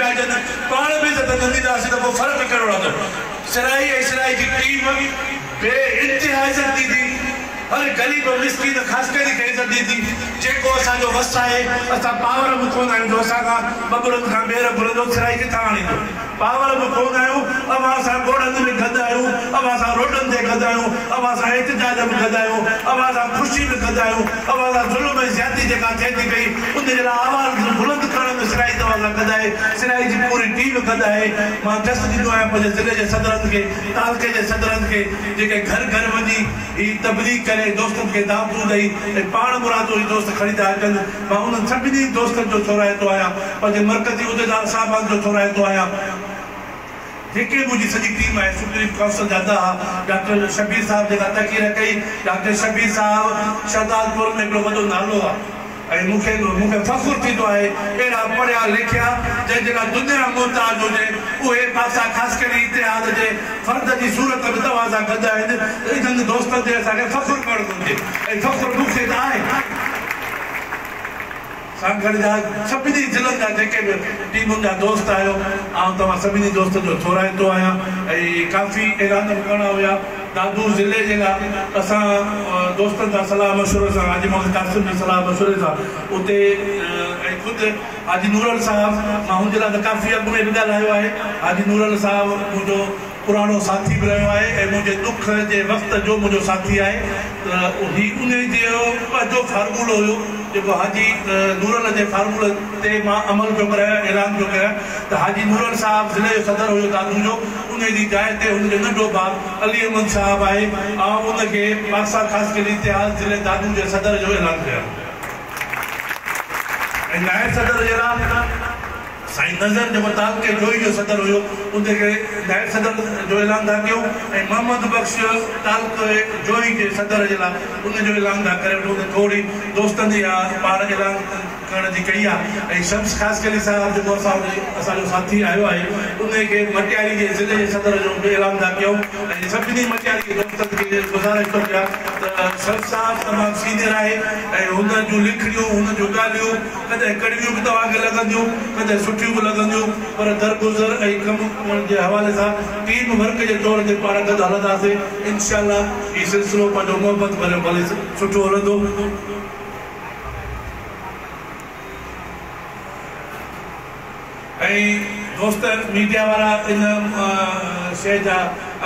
ठाहिजनि पाण बि इज़त कंदीसीं त पोइ फ़र्क़ु कहिड़ो रहंदो सिराई ऐं सिराई जी टीम बे इंतिहा इज़त ॾींदी हर ग़रीब मिस्कीन ख़ासि करे खे इज़त ॾींदी जेको असांजो वस आहे असां पावर बि कोन आहियूं जो असांखां बबरनि खां ॿेर घुरंदो सिराई किथां आणींदो पावर बि कोन आहियूं अब असां गोड़नि में गद आहियूं अब असां रोडनि ते गद आहियूं अब असां एहतिजाज में गद आहियूं अब असां ख़ुशी में गद आहियूं अब असां ज़ुल्म ऐं ज़्यादती जेका थिए थी पई उन जे लाइ आवाज़ बुलंद करण में सिराई तव्हां सां गद आहे सिराई जी पूरी टीम गद आहे मां दस्त ॾींदो आहियां पंहिंजे ज़िले जे सदरनि खे तालके जे सदरनि खे जेके घर घर वञी ही तबलीग करे दोस्तनि खे दावतूं ॾेई ऐं पाण मुरादो ही दोस्त खणी था अचनि मां उन्हनि सभिनी दोस्तनि जो थोराईंदो आहियां पंहिंजे मर्कज़ी उहिदेदार साहिबान जो थोराईंदो आहियां जेके मुंहिंजी सॼी टीम आहे सुप्रीम काउंसिल जा डॉक्टर शबीर साहब जेका तक़ीर कई डॉक्टर शबीर साहब शहदादपुर में हिकिड़ो वॾो नालो आहे ऐं मूंखे फ़ख़ुरु थींदो आहे अहिड़ा पढ़िया लिखिया जंहिं जेका दुनिया मुहताज हुजे उहे पासा ख़ासि करे इतिहाद जे फ़र्द जी सूरत में तव्हां सां गॾु आहिनि इन्हनि दोस्तनि ते असांखे फ़ख़ुरु करणु घुरिजे ऐं फ़ख़ुरु मूंखे त आहे सांगड़ जा सभिनी ज़िलनि जा जेके बि टीमुनि जा दोस्त आहियो ऐं तव्हां सभिनी दोस्तनि जो थोराईंदो आहियां ऐं काफ़ी ऐलान करणा हुया दादू ज़िले जे लाइ असां दोस्तनि सां सलाह मशवरे सां हाजी मोहम्मद कासिम जी सलाह मशवरे सां उते ऐं ख़ुदि हाजी नूरल साहब मां हुनजे लाइ त काफ़ी अॻु में बि ॻाल्हायो आहे हाजी नूरल साहब मुंहिंजो पुराणो साथी बि रहियो आहे ऐं मुंहिंजे दुख जे वक़्त जो मुंहिंजो साथी आहे त ही उन जो पंहिंजो फार्मूलो हुयो जेको हाजी नूरल जे फार्मूले ते मां अमल जो कराया ऐलान जो कया त हाजी नूरल साहब ज़िले जो सदर हुयो दादू जो उन जी जाइ ते हुनजो नंढो भाउ अली अहमद साहब आहे ऐं उनखे पासा ख़ासि करे इतिहाद ज़िले दादू जे सदर जो ऐलान कया ऐं नायब सदर जे लाइ साईं नज़र जेको तालके जोई जो सदर हुयो उनखे नायब सदर जो ऐलान था कयूं ऐं मोहम्मद बख्श तालके जोई जे सदर जे लाइ उनजो ऐलान था करे वठूं थोरी दोस्तनि जी पाण ऐलान करण जी कई आहे ऐं शम्स ख़ासि करे साहिब जेको असांजो साथी आयो आहे उनखे मटियारी जे ज़िले जे सदर जो बि ऐलान था कयूं ऐं सभिनी मटियारी जे दोस्तनि खे गुज़ारिश थो कयां त शम्स साहिब तमामु सीनियर आहे ऐं हुन जूं लिखड़ियूं हुन जूं ॻाल्हियूं कॾहिं कड़वियूं बि तव्हांखे लॻंदियूं कॾहिं सुठियूं बि लॻंदियूं पर दरगुज़र ऐं कम जे हवाले सां टीम वर्क जे तौर ते पाण गॾु हलंदासीं इनशाअल्लाह हीउ सिलसिलो पंहिंजो मोहबत भरियो भले सुठो हलंदो ऐं दोस्त मीडिया वारा इन शइ जा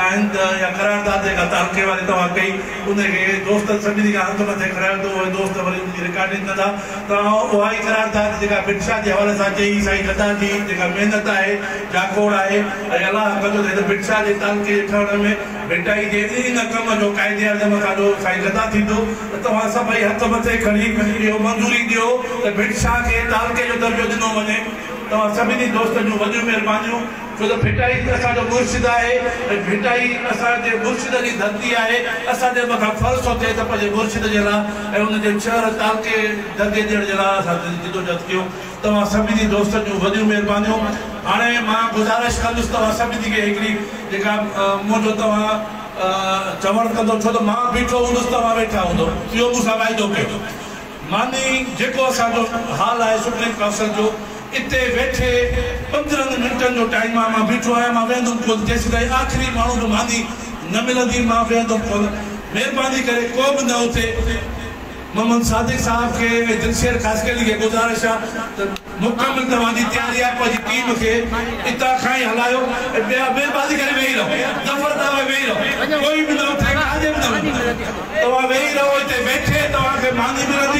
आहिनि त या करारदाद जेका तालके वारे तव्हां कई उनखे दोस्त सभिनी खां हथ मथे खणायो त उहे दोस्त वरी उनजी रिकॉर्डिंग कंदा तव्हां उहा ई करारदाद जेका बिरशा जे हवाले सां चई साईं गदा जी जेका महिनत आहे जाकोड़ आहे ऐं अलाह कंदो त बिरशा जे तालके जे ठहण में भिटाई जे इन कम जो क़ाइदे आज़म खां जो साईं गदा थींदो त तव्हां सभई हथ मथे खणी इहो मंज़ूरी ॾियो त बिरशा खे तालके जो दर्जो ॾिनो वञे तव्हां सभिनी दोस्तनि जूं वॾियूं महिरबानियूं छो त भिटाई असांजो मुर्शिद आहे ऐं भिटाई असांजे मुर्शिद जी धरती आहे असांजे मथां फ़र्ज़ थो थिए त पंहिंजे मुर्शिद जे लाइ ऐं हुनजे शहर तालके दर्जे ॾियण जे लाइ असां जिदोजहद कयूं तव्हां सभिनी दोस्तनि जूं वॾियूं महिरबानियूं हाणे मां गुज़ारिश कंदुसि तव्हां सभिनी खे हिकिड़ी जेका मुंहिंजो तव्हां चवणु कंदो छो त मां बीठो हूंदुसि तव्हां वेठा हूंदो इहो मूंसां वाइदो कयो मानी जेको असांजो हाल आहे सुप्रीम काउंसिल जो इते वेठे 15 मिंटनि जो टाइम आहे मां बीठो आहियां मां वेंदुमि कोन जेसीं ताईं आख़िरी माण्हू बि मानी न मिलंदी मां वेंदुमि कोन महिरबानी करे को बि न उते मोहम्मद सादिक साहब के दिलशेर खासकली के गुजारिश है तो मुकम्मल तव्हांजी तैयारी है पंहिंजी टीम के इतां खां ई हलायो बेबादी करे वेही रहो दफ़र तव्हां वेही रहो कोई भी न उठे काजे भी न तव्हां वेही रहो इते वेठे तव्हांखे मानी मिलंदी